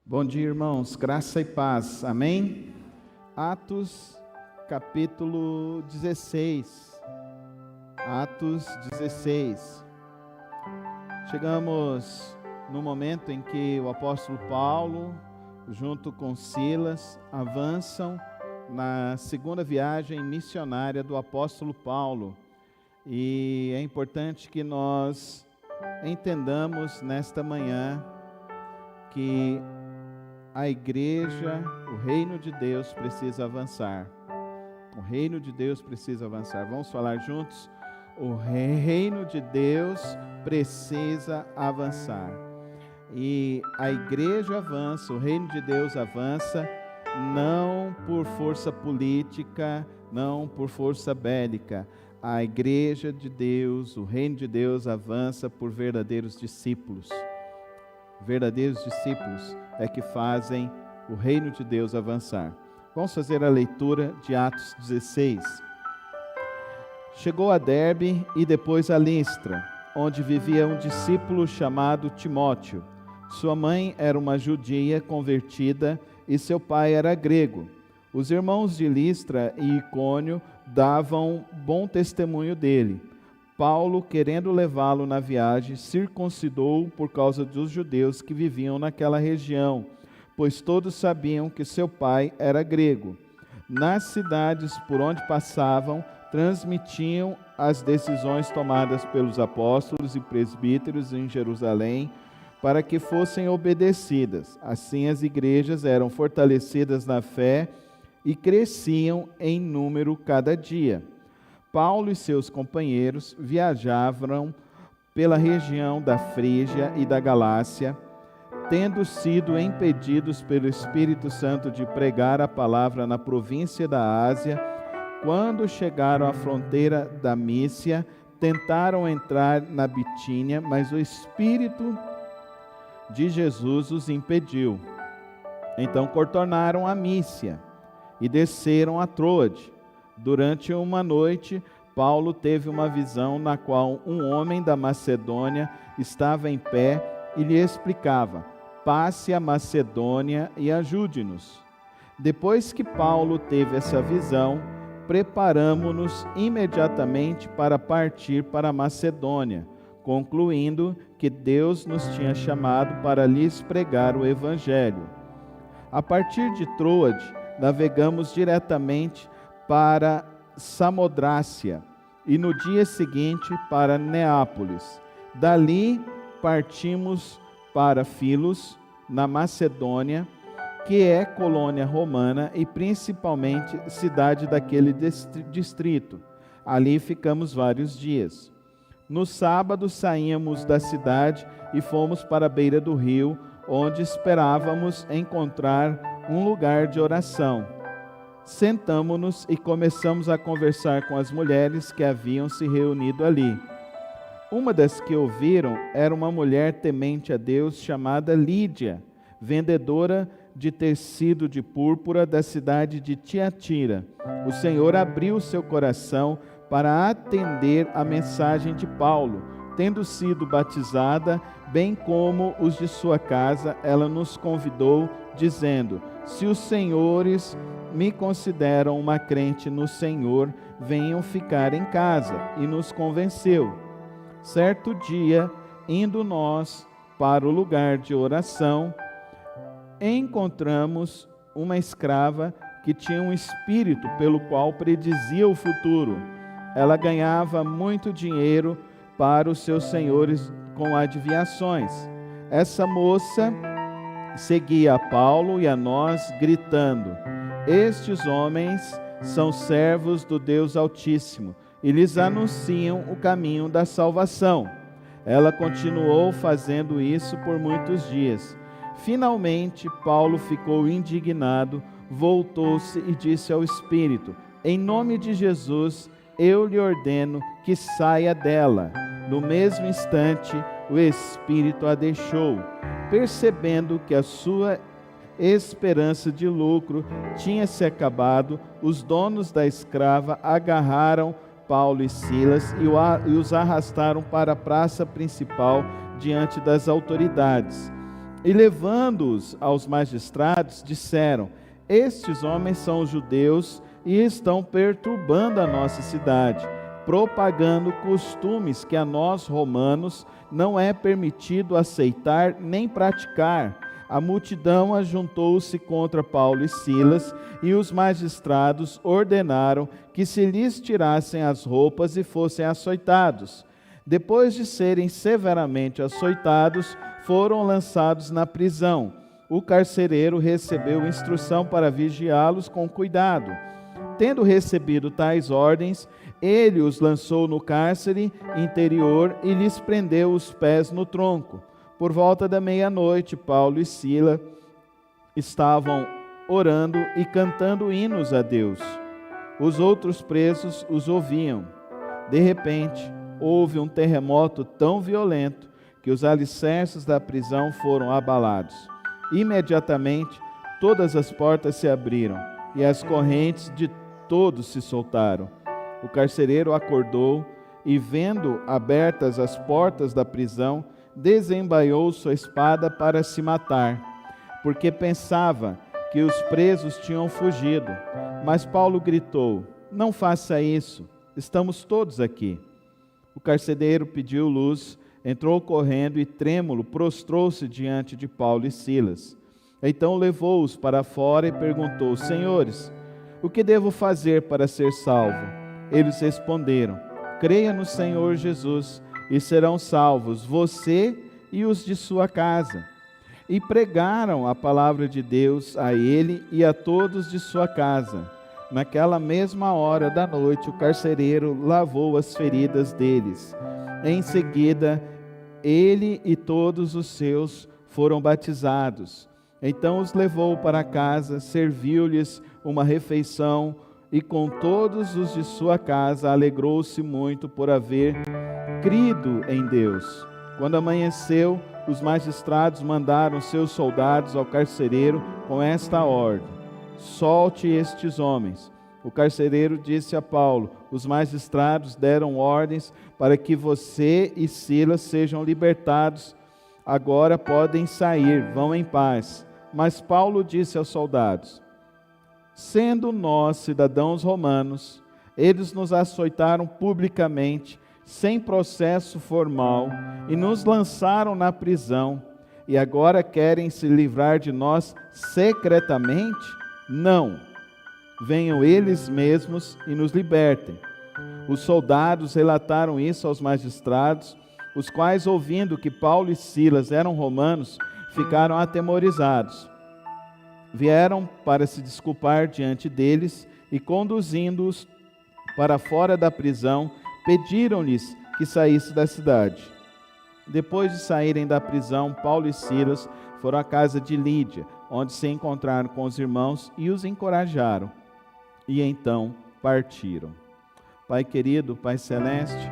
Bom dia, irmãos, graça e paz, amém? Atos, capítulo 16, Atos 16. Chegamos no momento em que o apóstolo Paulo, junto com Silas, avançam na segunda viagem missionária do apóstolo Paulo. E é importante que nós entendamos nesta manhã que a igreja, o reino de Deus precisa avançar. O reino de Deus precisa avançar. Vamos falar juntos? O reino de Deus precisa avançar. E a igreja avança, o reino de Deus avança, não por força política, não por força bélica. A igreja de Deus, o reino de Deus avança por verdadeiros discípulos. Verdadeiros discípulos é que fazem o reino de Deus avançar. Vamos fazer a leitura de Atos 16. Chegou a Derbe e depois a Listra, onde vivia um discípulo chamado Timóteo. Sua mãe era uma judia convertida e seu pai era grego. Os irmãos de Listra e Icônio davam bom testemunho dele. Paulo, querendo levá-lo na viagem, circuncidou por causa dos judeus que viviam naquela região, pois todos sabiam que seu pai era grego. Nas cidades por onde passavam, transmitiam as decisões tomadas pelos apóstolos e presbíteros em Jerusalém, para que fossem obedecidas. Assim as igrejas eram fortalecidas na fé e cresciam em número cada dia. Paulo e seus companheiros viajavam pela região da Frígia e da Galácia, tendo sido impedidos pelo Espírito Santo de pregar a palavra na província da Ásia. Quando chegaram à fronteira da Mísia, tentaram entrar na Bitínia, mas o Espírito de Jesus os impediu. Então contornaram a Mísia e desceram a Troade. Durante uma noite, Paulo teve uma visão na qual um homem da Macedônia estava em pé e lhe explicava: passe a Macedônia e ajude-nos. Depois que Paulo teve essa visão, preparamo-nos imediatamente para partir para a Macedônia, concluindo que Deus nos tinha chamado para lhes pregar o Evangelho. A partir de Troade, navegamos diretamente para Samodrácia e no dia seguinte para Neápolis. Dali partimos para Filos, na Macedônia, que é colônia romana e principalmente cidade daquele distrito. Ali ficamos vários dias. No sábado saímos da cidade e fomos para a beira do rio, onde esperávamos encontrar um lugar de oração. Sentamo-nos e começamos a conversar com as mulheres que haviam se reunido ali. Uma das que ouviram era uma mulher temente a Deus chamada Lídia, vendedora de tecido de púrpura da cidade de Tiatira. O Senhor abriu seu coração para atender a mensagem de Paulo. Tendo sido batizada, bem como os de sua casa, ela nos convidou, dizendo: se os senhores me consideram uma crente no Senhor, venham ficar em casa. E nos convenceu. Certo dia, indo nós para o lugar de oração, encontramos uma escrava que tinha um espírito pelo qual predizia o futuro. Ela ganhava muito dinheiro para os seus senhores com adivinhações. Essa moça seguia a Paulo e a nós, gritando: estes homens são servos do Deus Altíssimo e lhes anunciam o caminho da salvação. Ela continuou fazendo isso por muitos dias. Finalmente, Paulo ficou indignado, voltou-se e disse ao Espírito: em nome de Jesus, eu lhe ordeno que saia dela. No mesmo instante, o Espírito a deixou. Percebendo que a sua esperança de lucro tinha se acabado, os donos da escrava agarraram Paulo e Silas e os arrastaram para a praça principal diante das autoridades. E levando-os aos magistrados, disseram: estes homens são judeus e estão perturbando a nossa cidade, propagando costumes que a nós romanos não é permitido aceitar nem praticar. A multidão ajuntou-se contra Paulo e Silas, e os magistrados ordenaram que se lhes tirassem as roupas e fossem açoitados. Depois de serem severamente açoitados, foram lançados na prisão. O carcereiro recebeu instrução para vigiá-los com cuidado. Tendo recebido tais ordens, ele os lançou no cárcere interior e lhes prendeu os pés no tronco. Por volta da meia-noite, Paulo e Silas estavam orando e cantando hinos a Deus. Os outros presos os ouviam. De repente, houve um terremoto tão violento que os alicerces da prisão foram abalados. Imediatamente, todas as portas se abriram e as correntes de todos se soltaram. O carcereiro acordou e, vendo abertas as portas da prisão, desembaiou sua espada para se matar, porque pensava que os presos tinham fugido. Mas Paulo gritou: não faça isso, estamos todos aqui. O carcereiro pediu luz, entrou correndo e, trêmulo, prostrou-se diante de Paulo e Silas. Então levou-os para fora e perguntou: senhores, o que devo fazer para ser salvo? Eles responderam: creia no Senhor Jesus e serão salvos você e os de sua casa. E pregaram a palavra de Deus a ele e a todos de sua casa. Naquela mesma hora da noite, o carcereiro lavou as feridas deles. Em seguida, ele e todos os seus foram batizados. Então os levou para casa, serviu-lhes uma refeição, e com todos os de sua casa alegrou-se muito por haver crido em Deus. Quando amanheceu, os magistrados mandaram seus soldados ao carcereiro com esta ordem: solte estes homens. O carcereiro disse a Paulo: os magistrados deram ordens para que você e Silas sejam libertados. Agora podem sair, vão em paz. Mas Paulo disse aos soldados: sendo nós cidadãos romanos, eles nos açoitaram publicamente, sem processo formal, e nos lançaram na prisão, e agora querem se livrar de nós secretamente? Não, venham eles mesmos e nos libertem. Os soldados relataram isso aos magistrados, os quais, ouvindo que Paulo e Silas eram romanos, ficaram atemorizados. Vieram para se desculpar diante deles e, conduzindo-os para fora da prisão, pediram-lhes que saísse da cidade. Depois de saírem da prisão, Paulo e Silas foram à casa de Lídia, onde se encontraram com os irmãos e os encorajaram. E então partiram. Pai querido, Pai celeste,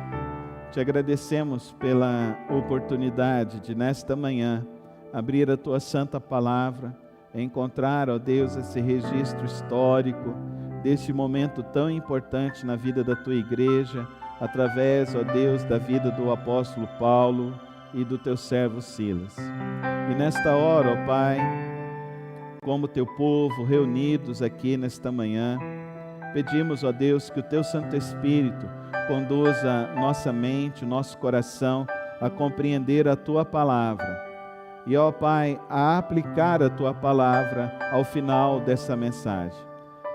te agradecemos pela oportunidade de, nesta manhã, abrir a tua santa palavra, encontrar, ó Deus, esse registro histórico deste momento tão importante na vida da tua igreja, através, ó Deus, da vida do apóstolo Paulo e do teu servo Silas. E nesta hora, ó Pai, como teu povo reunidos aqui nesta manhã, pedimos, ó Deus, que o teu Santo Espírito conduza nossa mente, nosso coração a compreender a tua palavra. E, ó Pai, a aplicar a tua palavra ao final dessa mensagem.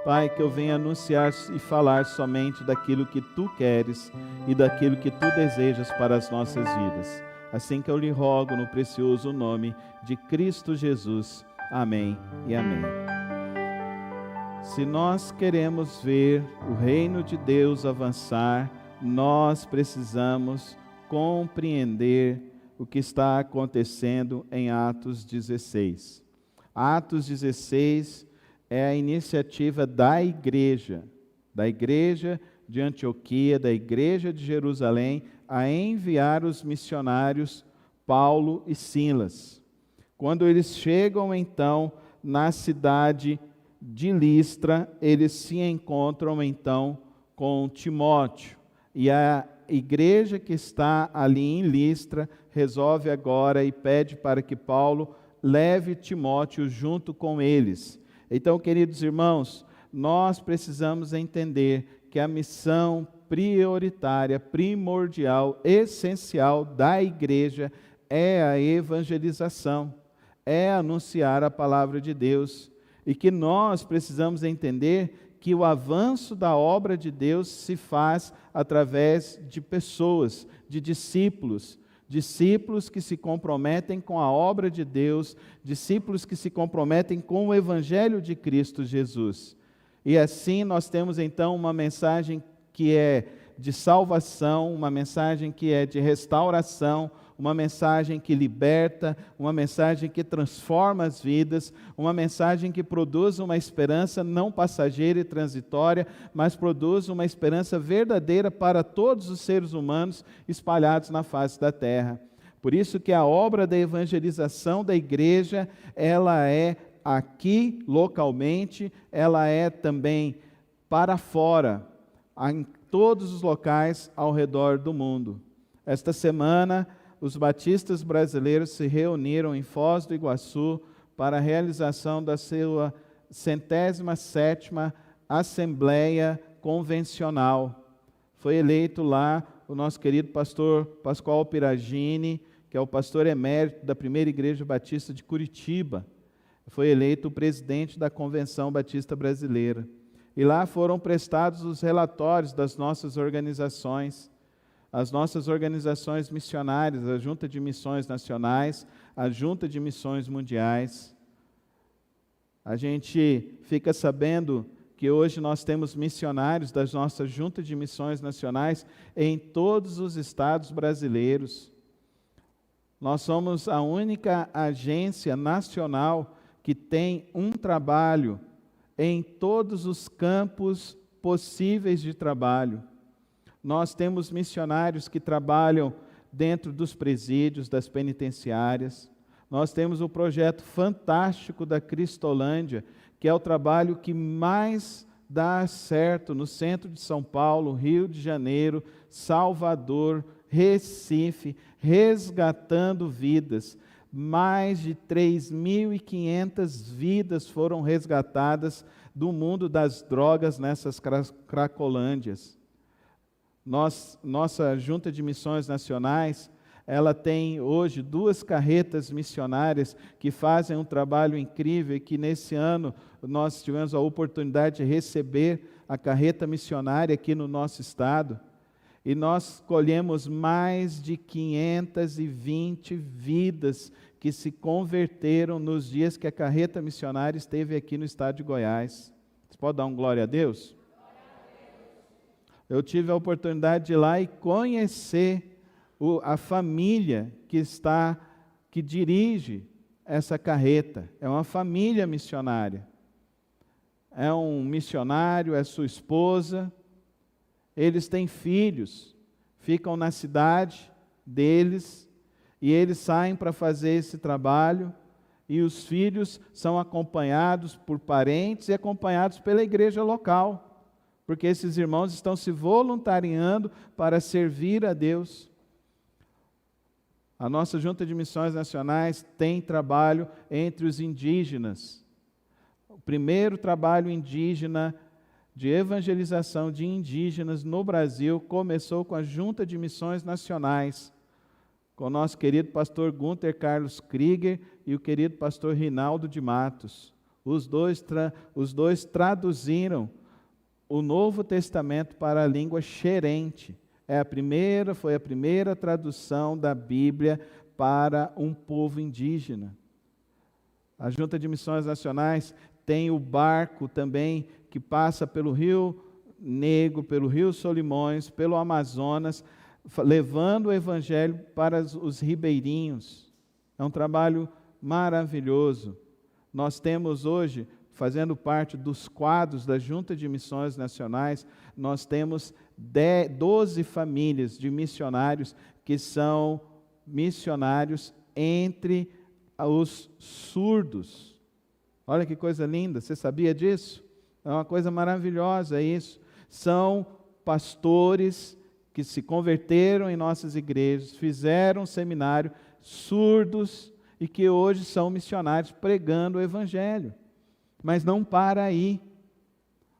Pai, que eu venha anunciar e falar somente daquilo que tu queres e daquilo que tu desejas para as nossas vidas. Assim que eu lhe rogo no precioso nome de Cristo Jesus. Amém e amém. Se nós queremos ver o reino de Deus avançar, nós precisamos compreender o que está acontecendo em Atos 16. Atos 16 é a iniciativa da igreja de Antioquia, da igreja de Jerusalém, a enviar os missionários Paulo e Silas. Quando eles chegam então na cidade de Listra, eles se encontram então com Timóteo, e a igreja que está ali em Listra resolve agora e pede para que Paulo leve Timóteo junto com eles. Então, queridos irmãos, nós precisamos entender que a missão prioritária, primordial, essencial da igreja é a evangelização, é anunciar a palavra de Deus, e que nós precisamos entender que o avanço da obra de Deus se faz através de pessoas, de discípulos que se comprometem com a obra de Deus, discípulos que se comprometem com o evangelho de Cristo Jesus. E assim nós temos então uma mensagem que é de salvação, uma mensagem que é de restauração, uma mensagem que liberta, uma mensagem que transforma as vidas, uma mensagem que produz uma esperança não passageira e transitória, mas produz uma esperança verdadeira para todos os seres humanos espalhados na face da terra. Por isso que a obra da evangelização da igreja, ela é aqui localmente, ela é também para fora, em todos os locais ao redor do mundo. Esta semana, os batistas brasileiros se reuniram em Foz do Iguaçu para a realização da sua 107ª Assembleia Convencional. Foi eleito lá o nosso querido pastor Pascoal Piragini, que é o pastor emérito da Primeira Igreja Batista de Curitiba. Foi eleito o presidente da Convenção Batista Brasileira. E lá foram prestados os relatórios das nossas organizações, as nossas organizações missionárias, a Junta de Missões Nacionais, a Junta de Missões Mundiais. A gente fica sabendo que hoje nós temos missionários das nossas Juntas de Missões Nacionais em todos os estados brasileiros. Nós somos a única agência nacional que tem um trabalho em todos os campos possíveis de trabalho. Nós temos missionários que trabalham dentro dos presídios, das penitenciárias. Nós temos o projeto fantástico da Cristolândia, que é o trabalho que mais dá certo no centro de São Paulo, Rio de Janeiro, Salvador, Recife, resgatando vidas. Mais de 3.500 vidas foram resgatadas do mundo das drogas nessas cracolândias. Nossa Junta de Missões Nacionais, ela tem hoje 2 carretas missionárias que fazem um trabalho incrível, e que nesse ano nós tivemos a oportunidade de receber a carreta missionária aqui no nosso estado, e nós colhemos mais de 520 vidas que se converteram nos dias que a carreta missionária esteve aqui no estado de Goiás. Você pode dar um glória a Deus? Eu tive a oportunidade de ir lá e conhecer a família que dirige essa carreta. É uma família missionária. É um missionário, é sua esposa. Eles têm filhos, ficam na cidade deles, e eles saem para fazer esse trabalho, e os filhos são acompanhados por parentes e acompanhados pela igreja local, porque esses irmãos estão se voluntariando para servir a Deus. A nossa Junta de Missões Nacionais tem trabalho entre os indígenas. O primeiro trabalho indígena de evangelização de indígenas no Brasil começou com a Junta de Missões Nacionais, com o nosso querido pastor Gunter Carlos Krieger e o querido pastor Rinaldo de Matos. Os dois traduziram o Novo Testamento para a língua xerente. Foi a primeira tradução da Bíblia para um povo indígena. A Junta de Missões Nacionais tem o barco também que passa pelo Rio Negro, pelo Rio Solimões, pelo Amazonas, levando o Evangelho para os ribeirinhos. É um trabalho maravilhoso. Nós temos hoje, fazendo parte dos quadros da Junta de Missões Nacionais, nós temos 12 famílias de missionários que são missionários entre os surdos. Olha que coisa linda, você sabia disso? É uma coisa maravilhosa isso. São pastores que se converteram em nossas igrejas, fizeram um seminário, surdos, e que hoje são missionários pregando o Evangelho. Mas não para aí.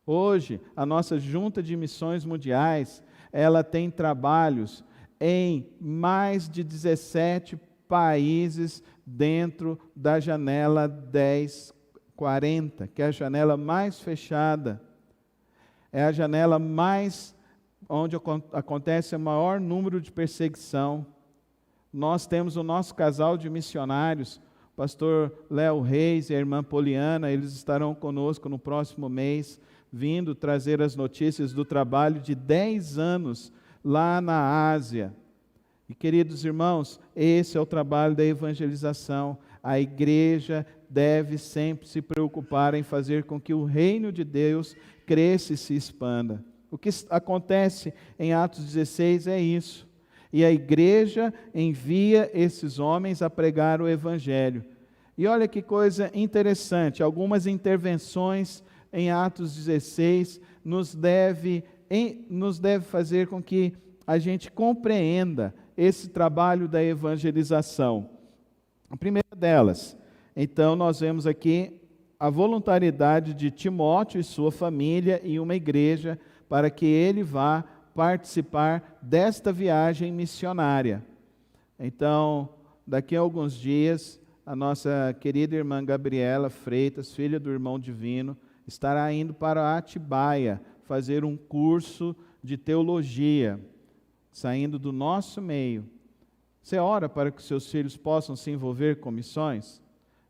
Hoje, a nossa Junta de Missões Mundiais, ela tem trabalhos em mais de 17 países dentro da janela 1040, que é a janela mais fechada. É a janela onde acontece o maior número de perseguição. Nós temos o nosso casal de missionários, o pastor Léo Reis e a irmã Poliana, eles estarão conosco no próximo mês, vindo trazer as notícias do trabalho de 10 anos lá na Ásia. E queridos irmãos, esse é o trabalho da evangelização. A igreja deve sempre se preocupar em fazer com que o reino de Deus cresça e se expanda. O que acontece em Atos 16 é isso. E a igreja envia esses homens a pregar o Evangelho. E olha que coisa interessante, algumas intervenções em Atos 16 nos deve fazer com que a gente compreenda esse trabalho da evangelização. A primeira delas, então nós vemos aqui a voluntariedade de Timóteo e sua família em uma igreja para que ele vá participar desta viagem missionária. Então, daqui a alguns dias, a nossa querida irmã Gabriela Freitas, filha do irmão Divino, estará indo para Atibaia fazer um curso de teologia, saindo do nosso meio. Você ora para que seus filhos possam se envolver com missões?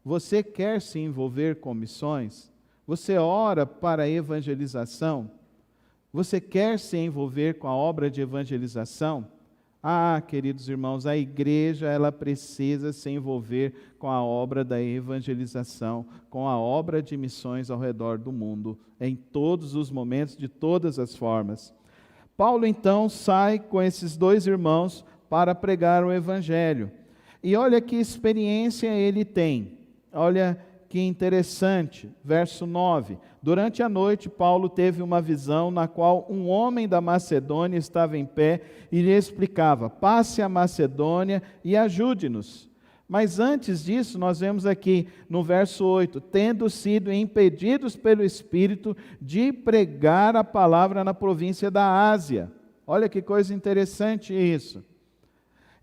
Você quer se envolver com missões? Você ora para a evangelização? Você quer se envolver com a obra de evangelização? Ah, queridos irmãos, a igreja ela precisa se envolver com a obra da evangelização, com a obra de missões ao redor do mundo, em todos os momentos, de todas as formas. Paulo então sai com esses dois irmãos para pregar o evangelho. E olha que experiência ele tem. Olha que interessante, verso 9. Durante a noite, Paulo teve uma visão na qual um homem da Macedônia estava em pé e lhe explicava: passe a Macedônia e ajude-nos. Mas antes disso, nós vemos aqui no verso 8, tendo sido impedidos pelo Espírito de pregar a palavra na província da Ásia. Olha que coisa interessante isso.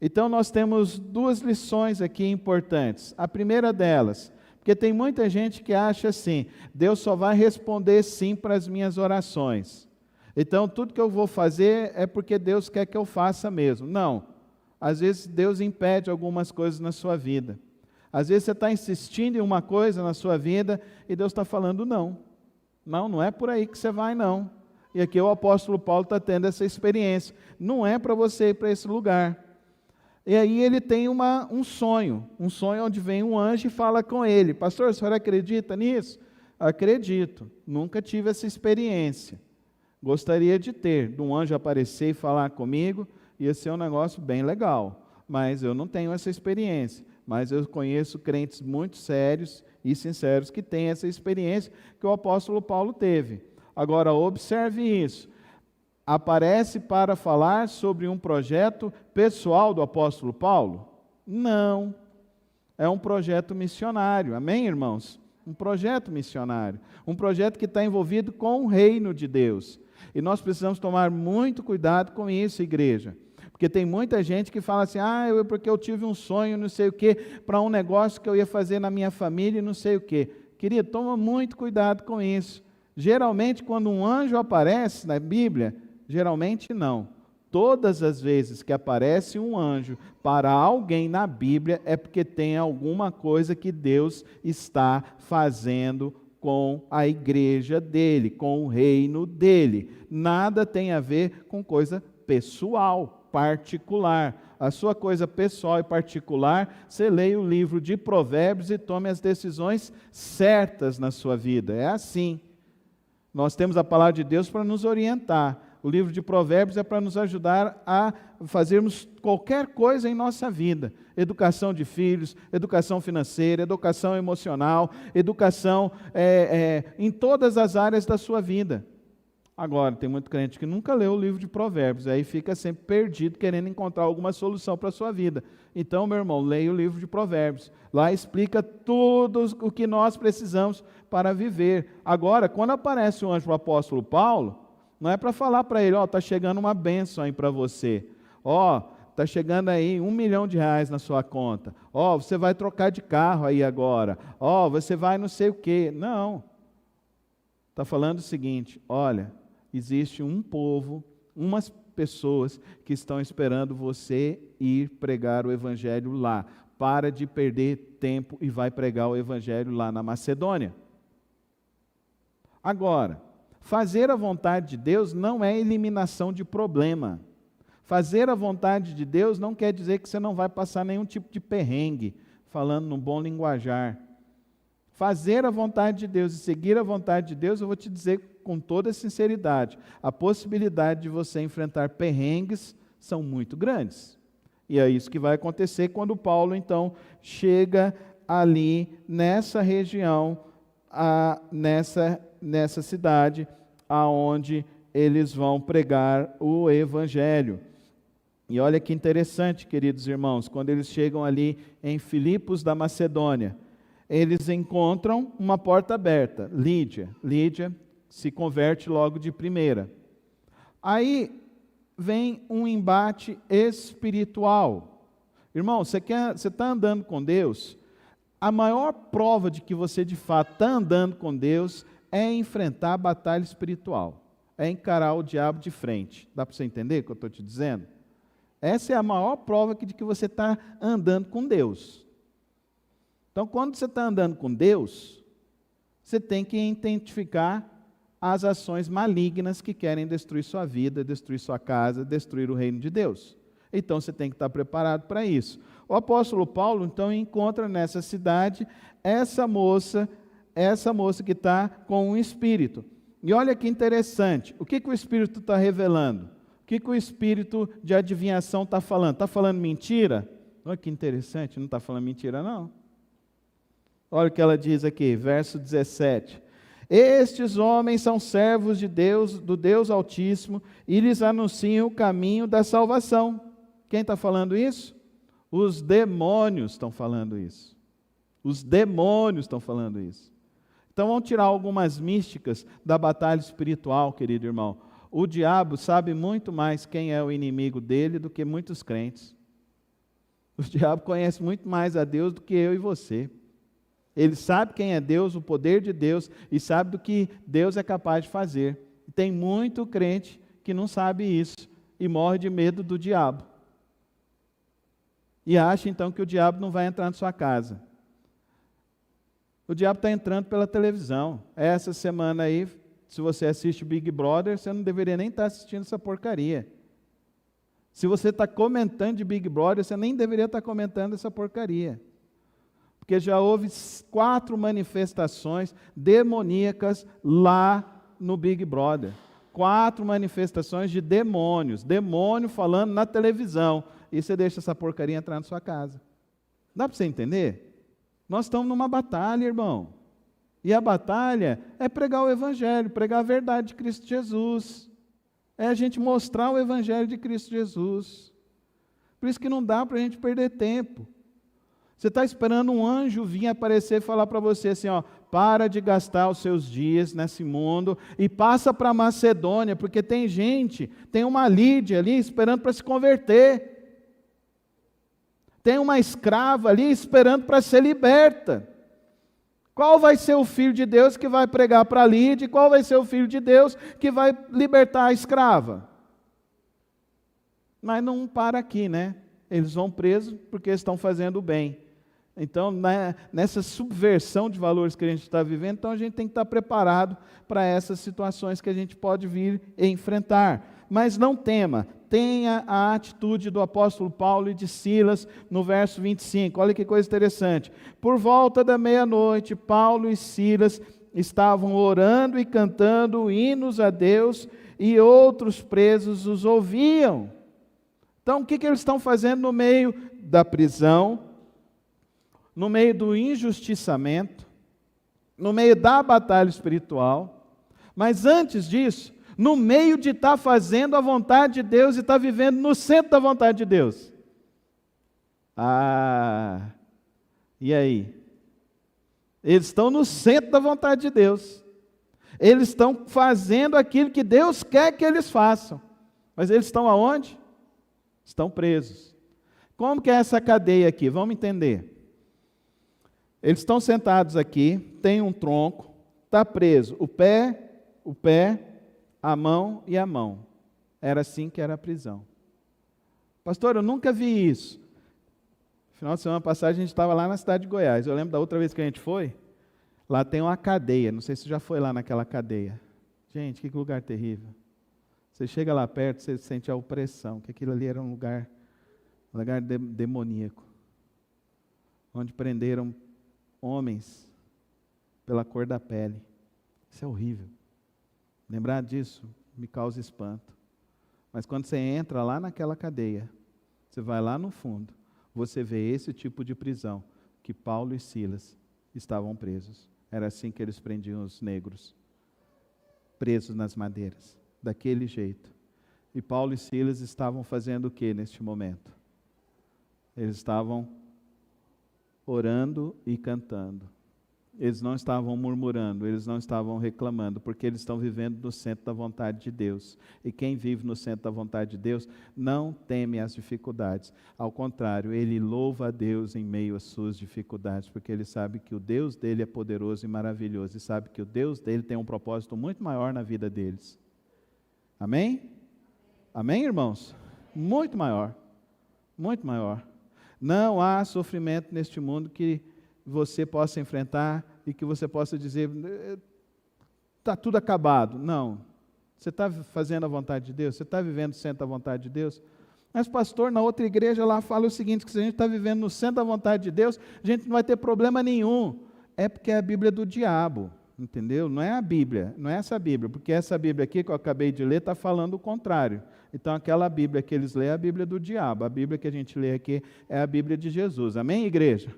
Então nós temos duas lições aqui importantes. A primeira delas, porque tem muita gente que acha assim: Deus só vai responder sim para as minhas orações. Então tudo que eu vou fazer é porque Deus quer que eu faça mesmo. Não. Às vezes Deus impede algumas coisas na sua vida. Às vezes você está insistindo em uma coisa na sua vida e Deus está falando não. Não é por aí que você vai não. E aqui o apóstolo Paulo está tendo essa experiência. Não é para você ir para esse lugar. E aí ele tem um sonho onde vem um anjo e fala com ele: pastor, o senhor acredita nisso? Acredito, nunca tive essa experiência. Gostaria de ter, de um anjo aparecer e falar comigo, ia ser um negócio bem legal, mas eu não tenho essa experiência. Mas eu conheço crentes muito sérios e sinceros que têm essa experiência que o apóstolo Paulo teve. Agora, observe isso. Aparece para falar sobre um projeto pessoal do apóstolo Paulo? Não. É um projeto missionário. Amém, irmãos? Um projeto missionário. Um projeto que está envolvido com o reino de Deus. E nós precisamos tomar muito cuidado com isso, igreja. Porque tem muita gente que fala assim: porque eu tive um sonho, não sei o quê, para um negócio que eu ia fazer na minha família e não sei o quê. Querido, toma muito cuidado com isso. Geralmente, quando um anjo aparece na Bíblia, geralmente não. Todas as vezes que aparece um anjo para alguém na Bíblia, é porque tem alguma coisa que Deus está fazendo com a igreja dele, com o reino dele. Nada tem a ver com coisa pessoal, particular. A sua coisa pessoal e particular, você leia o livro de Provérbios e tome as decisões certas na sua vida. É assim. Nós temos a palavra de Deus para nos orientar. O livro de Provérbios é para nos ajudar a fazermos qualquer coisa em nossa vida. Educação de filhos, educação financeira, educação emocional, educação em todas as áreas da sua vida. Agora, tem muito crente que nunca leu o livro de Provérbios, aí fica sempre perdido, querendo encontrar alguma solução para a sua vida. Então, meu irmão, leia o livro de Provérbios. Lá explica tudo o que nós precisamos para viver. Agora, quando aparece o anjo do apóstolo Paulo, não é para falar para ele, está chegando uma bênção aí para você. Está chegando aí R$1 milhão na sua conta. Você vai trocar de carro aí agora. Você vai não sei o quê. Não. Está falando o seguinte, olha, existe um povo, umas pessoas que estão esperando você ir pregar o evangelho lá. Para de perder tempo e vai pregar o evangelho lá na Macedônia. Agora, fazer a vontade de Deus não é eliminação de problema. Fazer a vontade de Deus não quer dizer que você não vai passar nenhum tipo de perrengue, falando num bom linguajar. Fazer a vontade de Deus e seguir a vontade de Deus, eu vou te dizer com toda sinceridade, a possibilidade de você enfrentar perrengues são muito grandes. E é isso que vai acontecer quando Paulo, então, chega ali nessa região, nessa cidade, aonde eles vão pregar o evangelho. E olha que interessante, queridos irmãos, quando eles chegam ali em Filipos da Macedônia, eles encontram uma porta aberta, Lídia. Lídia se converte logo de primeira. Aí vem um embate espiritual. Irmão, você está andando com Deus, a maior prova de que você de fato está andando com Deus é enfrentar a batalha espiritual, é encarar o diabo de frente. Dá para você entender o que eu estou te dizendo? Essa é a maior prova de que você está andando com Deus. Então, quando você está andando com Deus, você tem que identificar as ações malignas que querem destruir sua vida, destruir sua casa, destruir o reino de Deus. Então, você tem que estar preparado para isso. O apóstolo Paulo, então, encontra nessa cidade essa moça que está com um espírito. E olha que interessante, o que o espírito está revelando? O que o espírito de adivinhação está falando? Está falando mentira? Olha que interessante, não está falando mentira não. Olha o que ela diz aqui, verso 17. Estes homens são servos de Deus, do Deus Altíssimo, e lhes anunciam o caminho da salvação. Quem está falando isso? Os demônios estão falando isso. Os demônios estão falando isso. Então vamos tirar algumas místicas da batalha espiritual, querido irmão. O diabo sabe muito mais quem é o inimigo dele do que muitos crentes. O diabo conhece muito mais a Deus do que eu e você. Ele sabe quem é Deus, o poder de Deus, e sabe do que Deus é capaz de fazer. Tem muito crente que não sabe isso e morre de medo do diabo. E acha então que o diabo não vai entrar na sua casa. O diabo está entrando pela televisão. Essa semana aí, se você assiste Big Brother, você não deveria nem estar assistindo essa porcaria. Se você está comentando de Big Brother, você nem deveria estar comentando essa porcaria. Porque já houve 4 manifestações demoníacas lá no Big Brother. 4 manifestações de demônios. Demônio falando na televisão. E você deixa essa porcaria entrar na sua casa. Dá para você entender? Nós estamos numa batalha, irmão. E a batalha é pregar o Evangelho, pregar a verdade de Cristo Jesus. É a gente mostrar o Evangelho de Cristo Jesus. Por isso que não dá para a gente perder tempo. Você está esperando um anjo vir aparecer e falar para você assim, para de gastar os seus dias nesse mundo e passa para a Macedônia, porque tem gente, tem uma Lídia ali esperando para se converter. Tem uma escrava ali esperando para ser liberta. Qual vai ser o filho de Deus que vai pregar para Lídia? E qual vai ser o filho de Deus que vai libertar a escrava? Mas não para aqui, né? Eles vão presos porque estão fazendo o bem. Então, nessa subversão de valores que a gente está vivendo, então a gente tem que estar preparado para essas situações que a gente pode vir enfrentar. Mas não tema, tenha a atitude do apóstolo Paulo e de Silas no verso 25. Olha que coisa interessante. Por volta da meia-noite, Paulo e Silas estavam orando e cantando hinos a Deus e outros presos os ouviam. Então, o que eles estão fazendo no meio da prisão, no meio do injustiçamento, no meio da batalha espiritual? Mas antes disso, no meio de estar fazendo a vontade de Deus e estar vivendo no centro da vontade de Deus. E aí? Eles estão no centro da vontade de Deus. Eles estão fazendo aquilo que Deus quer que eles façam. Mas eles estão aonde? Estão presos. Como que é essa cadeia aqui? Vamos entender. Eles estão sentados aqui, tem um tronco, está preso o pé, a mão e a mão. Era assim que era a prisão. Pastor, eu nunca vi isso. No final de semana passado a gente estava lá na cidade de Goiás. Eu lembro da outra vez que a gente foi, lá tem uma cadeia. Não sei se você já foi lá naquela cadeia. Gente, que lugar terrível. Você chega lá perto, você sente a opressão, que aquilo ali era um lugar demoníaco, onde prenderam homens pela cor da pele. Isso é horrível. Lembrar disso me causa espanto. Mas quando você entra lá naquela cadeia, você vai lá no fundo, você vê esse tipo de prisão que Paulo e Silas estavam presos. Era assim que eles prendiam os negros, presos nas madeiras, daquele jeito. E Paulo e Silas estavam fazendo o que neste momento? Eles estavam orando e cantando. Eles não estavam murmurando, eles não estavam reclamando, porque eles estão vivendo no centro da vontade de Deus. E quem vive no centro da vontade de Deus não teme as dificuldades. Ao contrário, ele louva a Deus em meio às suas dificuldades, porque ele sabe que o Deus dele é poderoso e maravilhoso, e sabe que o Deus dele tem um propósito muito maior na vida deles. Amém? Amém, irmãos? Muito maior. Muito maior. Não há sofrimento neste mundo que você possa enfrentar e que você possa dizer, está tudo acabado. Não. Você está fazendo a vontade de Deus? Você está vivendo no centro da vontade de Deus? Mas pastor, na outra igreja lá fala o seguinte, que se a gente está vivendo no centro da vontade de Deus, a gente não vai ter problema nenhum. É porque é a Bíblia do diabo, entendeu? Não é a Bíblia, não é essa Bíblia, porque essa Bíblia aqui que eu acabei de ler está falando o contrário. Então aquela Bíblia que eles lêem é a Bíblia do diabo, a Bíblia que a gente lê aqui é a Bíblia de Jesus. Amém, igreja?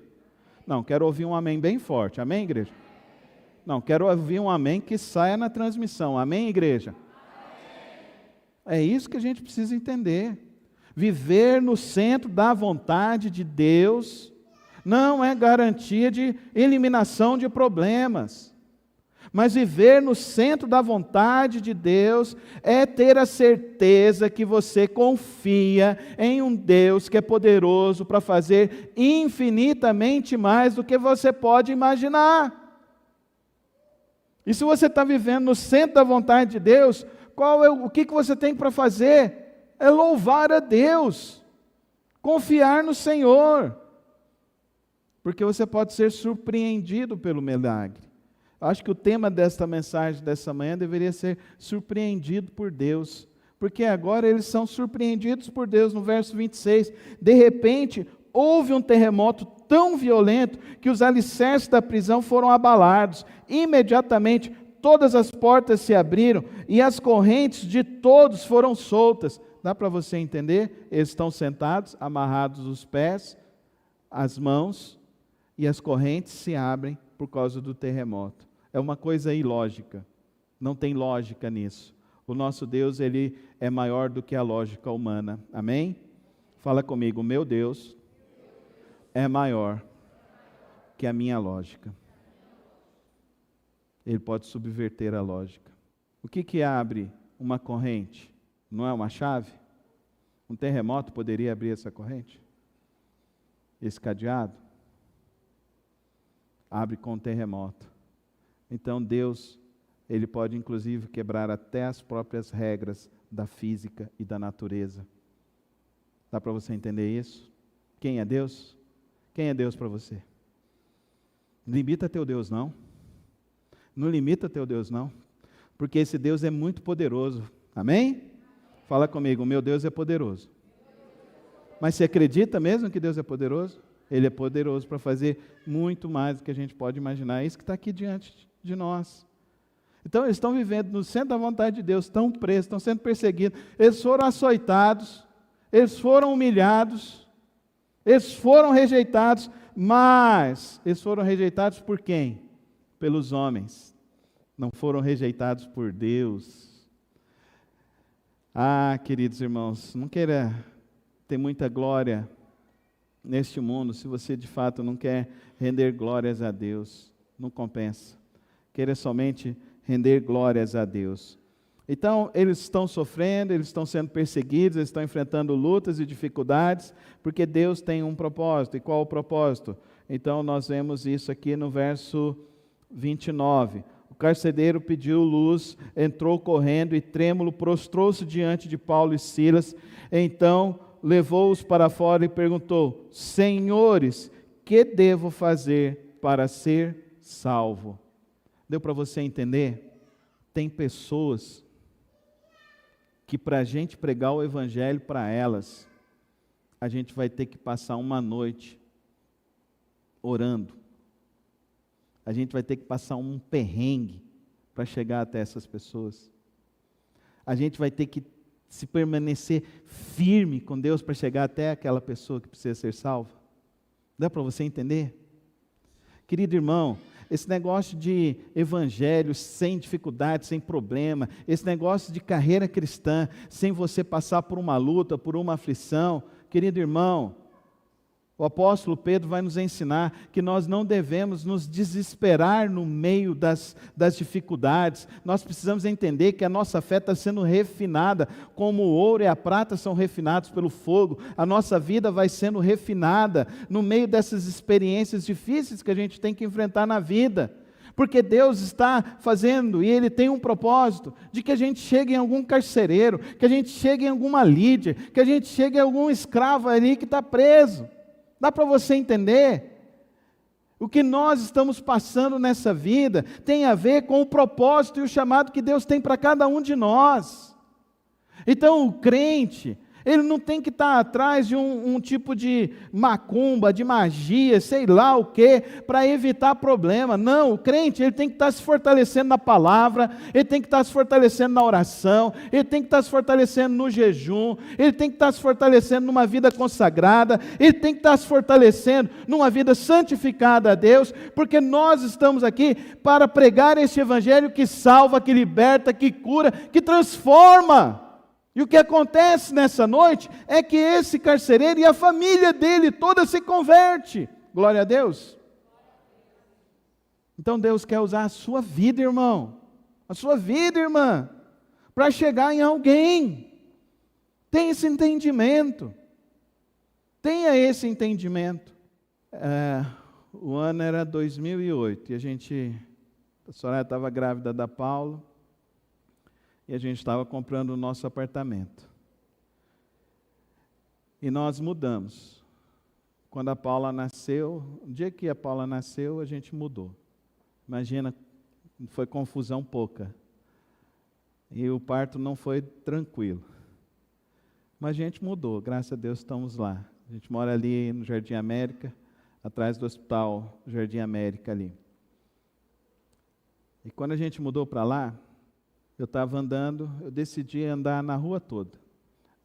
Não, quero ouvir um amém bem forte. Amém, igreja? Não, quero ouvir um amém que saia na transmissão. Amém, igreja? É isso que a gente precisa entender. Viver no centro da vontade de Deus não é garantia de eliminação de problemas. Mas viver no centro da vontade de Deus é ter a certeza que você confia em um Deus que é poderoso para fazer infinitamente mais do que você pode imaginar. E se você está vivendo no centro da vontade de Deus, o que você tem para fazer? É louvar a Deus, confiar no Senhor, porque você pode ser surpreendido pelo milagre. Acho que o tema desta mensagem dessa manhã deveria ser surpreendido por Deus, porque agora eles são surpreendidos por Deus. No verso 26, de repente houve um terremoto tão violento que os alicerces da prisão foram abalados. Imediatamente todas as portas se abriram e as correntes de todos foram soltas. Dá para você entender? Eles estão sentados, amarrados os pés, as mãos, e as correntes se abrem por causa do terremoto. É uma coisa ilógica, não tem lógica nisso. O nosso Deus, Ele é maior do que a lógica humana, amém? Fala comigo, meu Deus é maior que a minha lógica. Ele pode subverter a lógica. O que abre uma corrente? Não é uma chave? Um terremoto poderia abrir essa corrente? Esse cadeado? Abre com um terremoto. Então Deus, Ele pode inclusive quebrar até as próprias regras da física e da natureza. Dá para você entender isso? Quem é Deus? Quem é Deus para você? Não limita teu Deus não. Não limita teu Deus não. Porque esse Deus é muito poderoso. Amém? Fala comigo, meu Deus é poderoso. Mas você acredita mesmo que Deus é poderoso? Ele é poderoso para fazer muito mais do que a gente pode imaginar. É isso que está aqui diante de nós. Então eles estão vivendo no centro da vontade de Deus, estão presos, estão sendo perseguidos, eles foram açoitados, eles foram humilhados, eles foram rejeitados, mas eles foram rejeitados por quem? Pelos homens. Não foram rejeitados por Deus. Ah, queridos irmãos, não queira ter muita glória neste mundo se você de fato não quer render glórias a Deus. Não compensa. Queira somente render glórias a Deus. Então, eles estão sofrendo, eles estão sendo perseguidos, eles estão enfrentando lutas e dificuldades, porque Deus tem um propósito. E qual o propósito? Então, nós vemos isso aqui no verso 29. O carcereiro pediu luz, entrou correndo e trêmulo, prostrou-se diante de Paulo e Silas. Então, levou-os para fora e perguntou: Senhores, que devo fazer para ser salvo? Deu para você entender? Tem pessoas que para a gente pregar o evangelho para elas, a gente vai ter que passar uma noite orando. A gente vai ter que passar um perrengue para chegar até essas pessoas. A gente vai ter que se permanecer firme com Deus para chegar até aquela pessoa que precisa ser salva. Dá para você entender? Querido irmão, esse negócio de evangelho sem dificuldade, sem problema, esse negócio de carreira cristã, sem você passar por uma luta, por uma aflição, querido irmão, o apóstolo Pedro vai nos ensinar que nós não devemos nos desesperar no meio das dificuldades. Nós precisamos entender que a nossa fé está sendo refinada, como o ouro e a prata são refinados pelo fogo. A nossa vida vai sendo refinada no meio dessas experiências difíceis que a gente tem que enfrentar na vida. Porque Deus está fazendo, e Ele tem um propósito, de que a gente chegue em algum carcereiro, que a gente chegue em alguma líder, que a gente chegue em algum escravo ali que está preso. Dá para você entender? O que nós estamos passando nessa vida tem a ver com o propósito e o chamado que Deus tem para cada um de nós. Então o crente, ele não tem que estar atrás de um tipo de macumba, de magia, sei lá o que, para evitar problema. Não, o crente ele tem que estar se fortalecendo na palavra, ele tem que estar se fortalecendo na oração, ele tem que estar se fortalecendo no jejum, ele tem que estar se fortalecendo numa vida consagrada, ele tem que estar se fortalecendo numa vida santificada a Deus, porque nós estamos aqui para pregar esse evangelho que salva, que liberta, que cura, que transforma. E o que acontece nessa noite é que esse carcereiro e a família dele toda se converte. Glória a Deus. Então Deus quer usar a sua vida, irmão, a sua vida, irmã, para chegar em alguém. Tenha esse entendimento. Tenha esse entendimento. O ano era 2008 e a Soraya estava grávida da Paula. E a gente estava comprando o nosso apartamento. E nós mudamos. Quando a Paula nasceu, no dia que a Paula nasceu, a gente mudou. Imagina, foi confusão pouca. E o parto não foi tranquilo. Mas a gente mudou, graças a Deus estamos lá. A gente mora ali no Jardim América, atrás do hospital Jardim América ali. E quando a gente mudou para lá, eu estava andando, eu decidi andar na rua toda.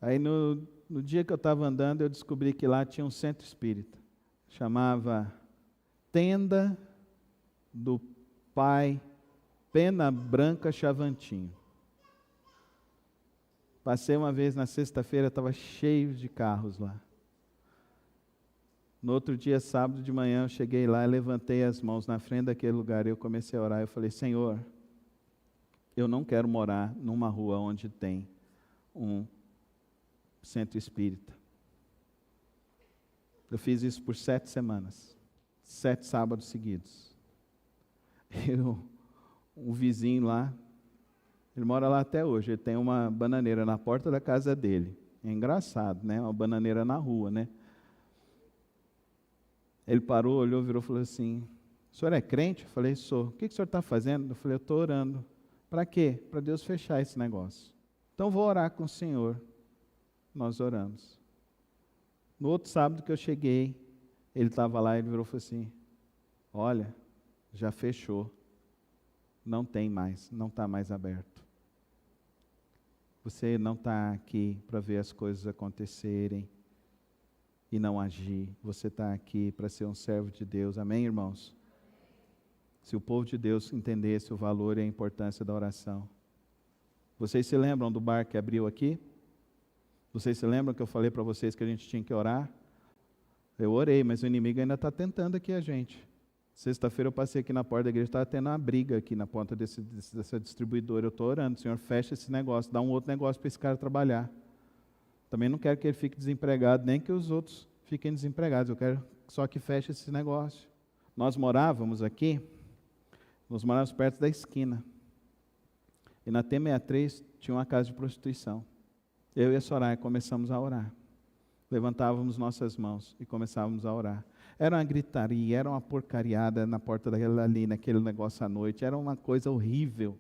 Aí no dia que eu estava andando, eu descobri que lá tinha um centro espírita. Chamava Tenda do Pai Pena Branca Chavantinho. Passei uma vez na sexta-feira, estava cheio de carros lá. No outro dia, sábado de manhã, eu cheguei lá e levantei as mãos na frente daquele lugar. E eu comecei a orar, eu falei: Senhor, eu não quero morar numa rua onde tem um centro espírita. Eu fiz isso por 7 semanas, 7 sábados seguidos. Um vizinho lá, ele mora lá até hoje, ele tem uma bananeira na porta da casa dele. É engraçado, né? Uma bananeira na rua, né? Ele parou, olhou, virou e falou assim: o senhor é crente? Eu falei: sou. O que o senhor está fazendo? Eu falei: eu estou orando. Para quê? Para Deus fechar esse negócio. Então vou orar com o Senhor. Nós oramos. No outro sábado que eu cheguei, ele estava lá e ele virou e falou assim: olha, já fechou. Não tem mais, não está mais aberto. Você não está aqui para ver as coisas acontecerem e não agir. Você está aqui para ser um servo de Deus. Amém, irmãos? Se o povo de Deus entendesse o valor e a importância da oração, Vocês se lembram do bar que abriu aqui? Vocês se lembram que eu falei para vocês que a gente tinha que orar? Eu orei, mas o inimigo ainda está tentando aqui a gente. Sexta-feira eu passei aqui na porta da igreja, estava tendo uma briga aqui na ponta dessa distribuidora. Eu estou orando, Senhor, fecha esse negócio, dá um outro negócio para esse cara trabalhar. Também não quero que ele fique desempregado, nem que os outros fiquem desempregados. Eu quero só que feche esse negócio. Nós morávamos aqui, nós morávamos perto da esquina. E na T63 tinha uma casa de prostituição. Eu e a Soraya começamos a orar. Levantávamos nossas mãos e começávamos a orar. Era uma gritaria, era uma porcariada na porta daquela ali, naquele negócio à noite. Era uma coisa horrível.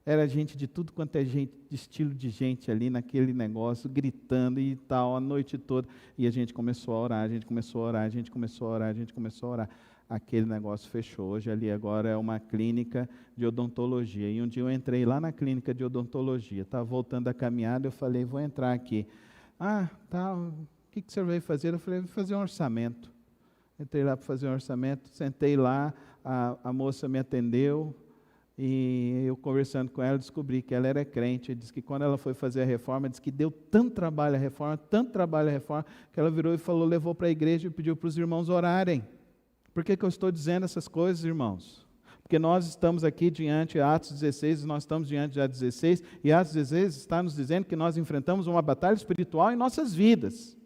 Era gente de tudo quanto é gente, de estilo de gente ali naquele negócio, gritando e tal, a noite toda. E a gente começou a orar, a gente começou a orar, a gente começou a orar, a gente começou a orar. Aquele negócio fechou. Hoje ali agora é uma clínica de odontologia. E um dia eu entrei lá na clínica de odontologia. Estava voltando da caminhada, eu falei, vou entrar aqui. Ah, tá, o que você veio fazer? Eu falei, vou fazer um orçamento. Entrei lá para fazer um orçamento, sentei lá, a moça me atendeu, e eu conversando com ela, descobri que ela era crente. Disse que quando ela foi fazer a reforma, disse que deu tanto trabalho a reforma, que ela virou e falou, levou para a igreja e pediu para os irmãos orarem. Por que eu estou dizendo essas coisas, irmãos? Porque nós estamos aqui diante de Atos 16, nós estamos diante de Atos 16, e Atos 16 está nos dizendo que nós enfrentamos uma batalha espiritual em nossas vidas.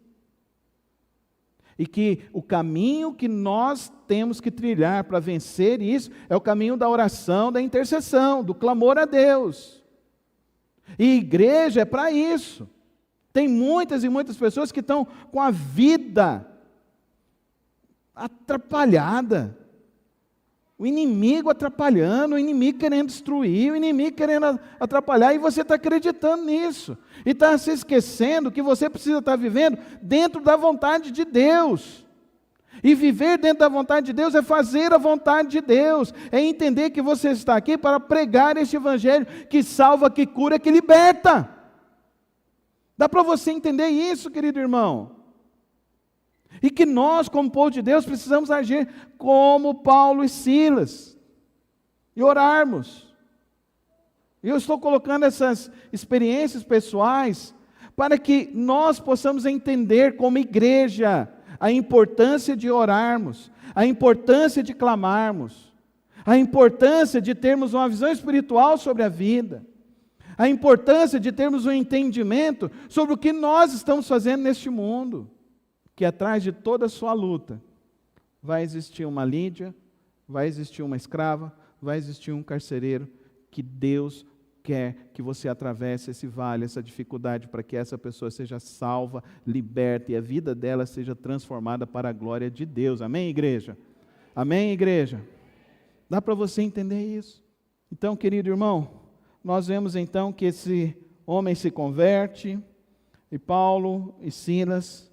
E que o caminho que nós temos que trilhar para vencer isso é o caminho da oração, da intercessão, do clamor a Deus. E igreja é para isso. Tem muitas e muitas pessoas que estão com a vida atrapalhada. O inimigo atrapalhando, o inimigo querendo destruir, o inimigo querendo atrapalhar, e você está acreditando nisso. E está se esquecendo que você precisa estar vivendo dentro da vontade de Deus. E viver dentro da vontade de Deus é fazer a vontade de Deus. É entender que você está aqui para pregar este evangelho que salva, que cura, que liberta. Dá para você entender isso, querido irmão? E que nós, como povo de Deus, precisamos agir como Paulo e Silas. E orarmos. E eu estou colocando essas experiências pessoais para que nós possamos entender como igreja a importância de orarmos, a importância de clamarmos, a importância de termos uma visão espiritual sobre a vida, a importância de termos um entendimento sobre o que nós estamos fazendo neste mundo. Que atrás de toda a sua luta vai existir uma Lídia, vai existir uma escrava, vai existir um carcereiro, que Deus quer que você atravesse esse vale, essa dificuldade, para que essa pessoa seja salva, liberta, e a vida dela seja transformada para a glória de Deus. Amém, igreja? Amém, igreja? Dá para você entender isso? Então, querido irmão, nós vemos então que esse homem se converte, e Paulo e Silas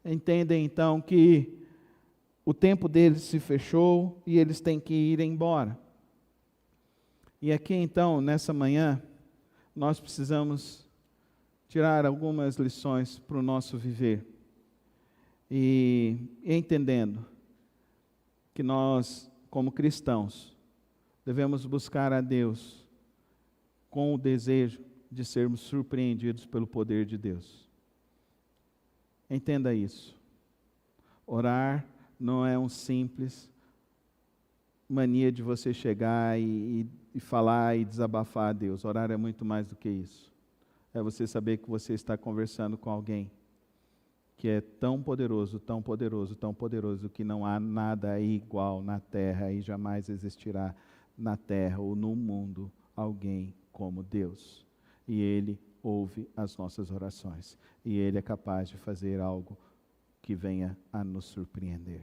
entendem então que o tempo deles se fechou e eles têm que ir embora. E aqui então, nessa manhã, nós precisamos tirar algumas lições para o nosso viver. E entendendo que nós, como cristãos, devemos buscar a Deus com o desejo de sermos surpreendidos pelo poder de Deus. Entenda isso. Orar não é um simples mania de você chegar e falar e desabafar a Deus. Orar é muito mais do que isso. É você saber que você está conversando com alguém que é tão poderoso, tão poderoso, tão poderoso, que não há nada igual na terra e jamais existirá na terra ou no mundo alguém como Deus. E Ele ouve as nossas orações. E Ele é capaz de fazer algo que venha a nos surpreender.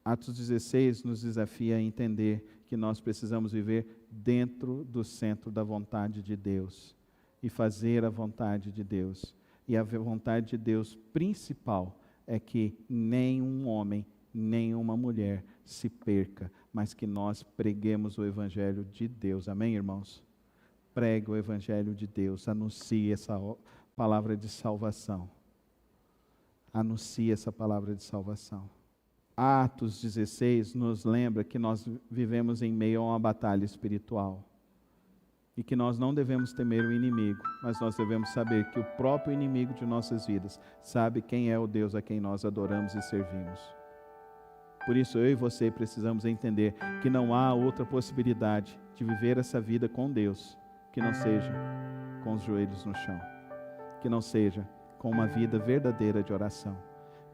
Atos 16 nos desafia a entender que nós precisamos viver dentro do centro da vontade de Deus e fazer a vontade de Deus. E a vontade de Deus principal é que nenhum homem, nenhuma mulher se perca, mas que nós preguemos o Evangelho de Deus. Amém, irmãos? Pregue o Evangelho de Deus, anuncie essa palavra de salvação. Anuncie essa palavra de salvação. Atos 16 nos lembra que nós vivemos em meio a uma batalha espiritual. e que nós não devemos temer o inimigo, mas nós devemos saber que o próprio inimigo de nossas vidas sabe quem é o Deus a quem nós adoramos e servimos. Por isso eu e você precisamos entender que não há outra possibilidade de viver essa vida com Deus que não seja com os joelhos no chão, que não seja com uma vida verdadeira de oração,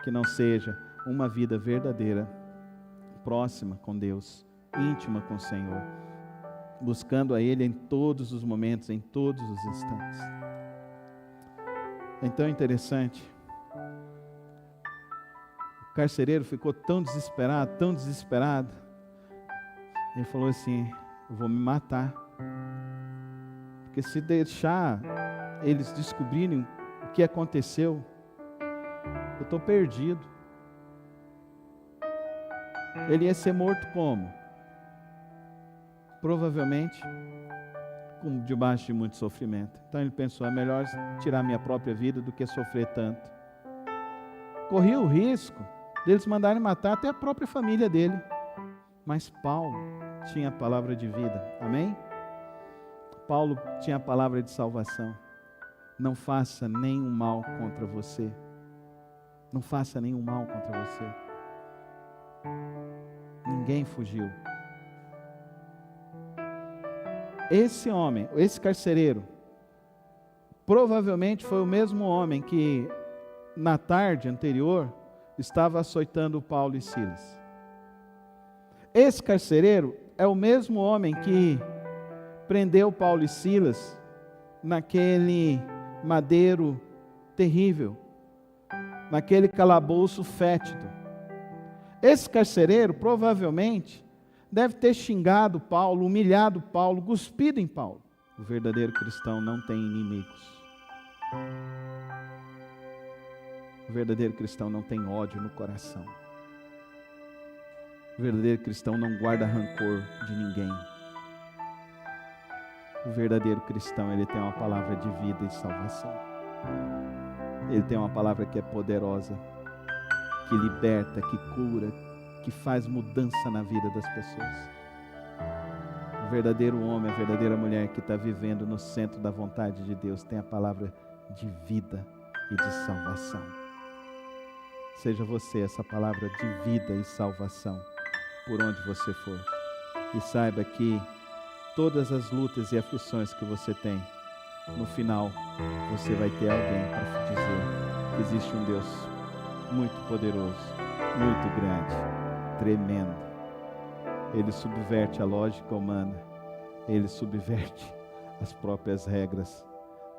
que não seja uma vida verdadeira, próxima com Deus, íntima com o Senhor, buscando a Ele em todos os momentos, em todos os instantes. É tão interessante. O carcereiro ficou tão desesperado. Ele falou assim: eu vou me matar, porque se deixar eles descobrirem o que aconteceu, eu estou perdido. Ele ia ser morto como? Provavelmente debaixo de muito sofrimento. Então ele pensou: é melhor tirar minha própria vida do que sofrer tanto. Corria o risco deles mandarem matar até a própria família dele. Mas Paulo tinha a palavra de vida. Amém? Paulo tinha a palavra de salvação. Não faça nenhum mal contra você. Não faça nenhum mal contra você. Ninguém fugiu. Esse homem, esse carcereiro, provavelmente foi o mesmo homem que na tarde anterior estava açoitando Paulo e Silas. Esse carcereiro é o mesmo homem que prendeu Paulo e Silas naquele madeiro terrível, naquele calabouço fétido. Esse carcereiro provavelmente deve ter xingado Paulo, humilhado Paulo, cuspido em Paulo. O verdadeiro cristão não tem inimigos. O verdadeiro cristão não tem ódio no coração. O verdadeiro cristão não guarda rancor de ninguém. O verdadeiro cristão, ele tem uma palavra de vida e salvação. Ele tem uma palavra que é poderosa, que liberta, que cura, que faz mudança na vida das pessoas. O verdadeiro homem, a verdadeira mulher que está vivendo no centro da vontade de Deus tem a palavra de vida e de salvação. Seja você essa palavra de vida e salvação por onde você for. E saiba que todas as lutas e aflições que você tem, no final você vai ter alguém para dizer que existe um Deus muito poderoso, muito grande, tremendo. Ele subverte a lógica humana, ele subverte as próprias regras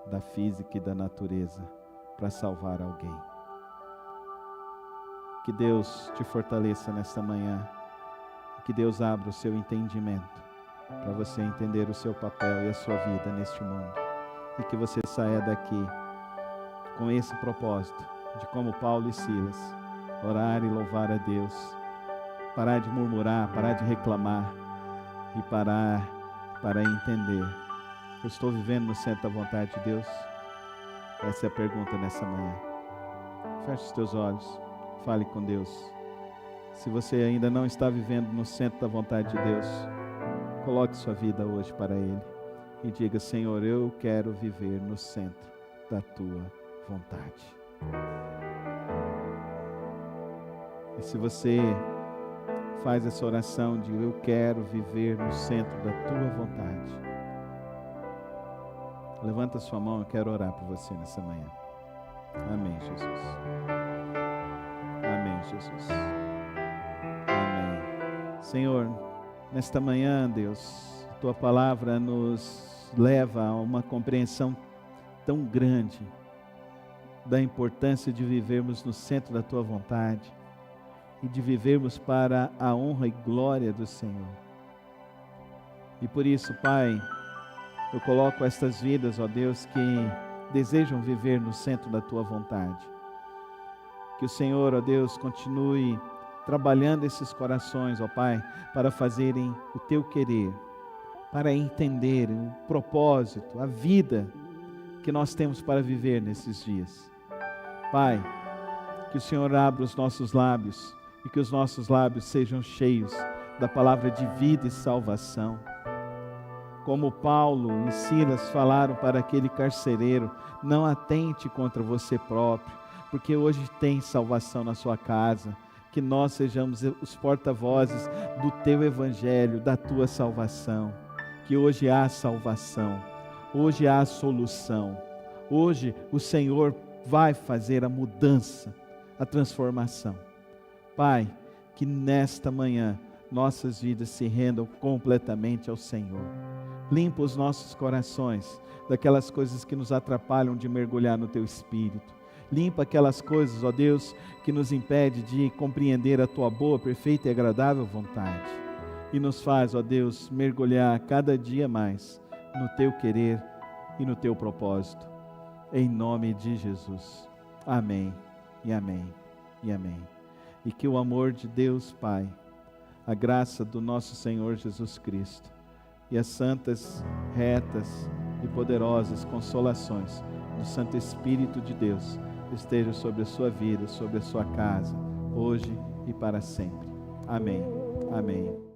da física e da natureza para salvar alguém. Que Deus te fortaleça nesta manhã, que Deus abra o seu entendimento para você entender o seu papel e a sua vida neste mundo, e que você saia daqui com esse propósito de, como Paulo e Silas, orar e louvar a Deus, parar de murmurar, parar de reclamar e parar para entender: eu estou vivendo no centro da vontade de Deus? Essa é a pergunta nessa manhã. Feche os teus olhos, fale com Deus. Se você ainda não está vivendo no centro da vontade de Deus, coloque sua vida hoje para Ele e diga: Senhor, eu quero viver no centro da Tua vontade. E se você faz essa oração de eu quero viver no centro da Tua vontade, levanta sua mão, eu quero orar por você nessa manhã. Amém, Jesus. Amém, Jesus. Amém. Senhor, nesta manhã, Deus, Tua palavra nos leva a uma compreensão tão grande da importância de vivermos no centro da Tua vontade e de vivermos para a honra e glória do Senhor. E por isso, Pai, eu coloco estas vidas, ó Deus, que desejam viver no centro da Tua vontade. Que o Senhor, ó Deus, continue trabalhando esses corações, ó Pai, para fazerem o Teu querer, para entenderem o propósito, a vida que nós temos para viver nesses dias. Pai, que o Senhor abra os nossos lábios e que os nossos lábios sejam cheios da palavra de vida e salvação. como Paulo e Silas falaram para aquele carcereiro: não atente contra você próprio, porque hoje tem salvação na sua casa. Que nós sejamos os porta-vozes do teu evangelho, da tua salvação. Que hoje há salvação, hoje há solução. Hoje o Senhor vai fazer a mudança, a transformação. Pai, que nesta manhã nossas vidas se rendam completamente ao Senhor. Limpa os nossos corações daquelas coisas que nos atrapalham de mergulhar no Teu Espírito. Limpa aquelas coisas, ó Deus, que nos impede de compreender a Tua boa, perfeita e agradável vontade. E nos faz, ó Deus, mergulhar cada dia mais no Teu querer e no Teu propósito. Em nome de Jesus. Amém, e amém, e amém. E que o amor de Deus Pai, a graça do nosso Senhor Jesus Cristo e as santas, retas e poderosas consolações do Santo Espírito de Deus estejam sobre a sua vida, sobre a sua casa, hoje e para sempre. Amém. Amém.